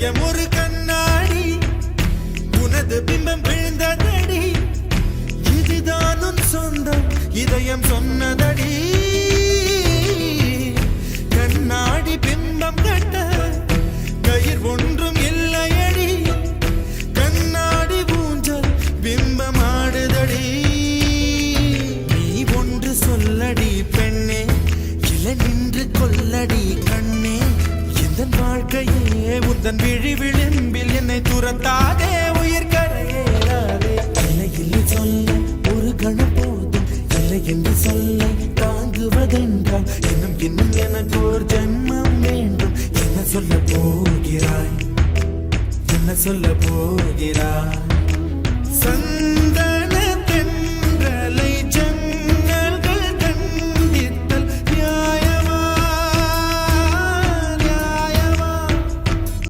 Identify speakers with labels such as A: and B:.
A: இதயம் ஒரு கண்ணாடி உனது பிம்பம் விழுந்ததடி இதுதான் உன் சொந்தம் இதயம் சொன்னதடி கண்ணாடி பிம்பம் கட்ட கயிர் ஒன்றும் இல்லையடி கண்ணாடி ஊஞ்சல் பிம்பம் ஆடுதடி நீ ஒன்று சொல்லடி பெண்ணே இல நின்று கொல்லடி கண்ணே எந்தன் வாழ்க்கையே உந்தன் விழி விளிம்பில் என்னை துரத்தாதே உயிர் கரையேறாதே இல்லை இல்லை சொல்ல ஒரு கணம் போதும் இல்லை என்று சொல்ல தாங்குவதென்றால் இன்னும் இன்னும் எனக்கு ஒரு ஜென்மம் வேண்டும் என்ன சொல்ல போகிறாய் என்ன சொல்ல போகிறாய் சந்த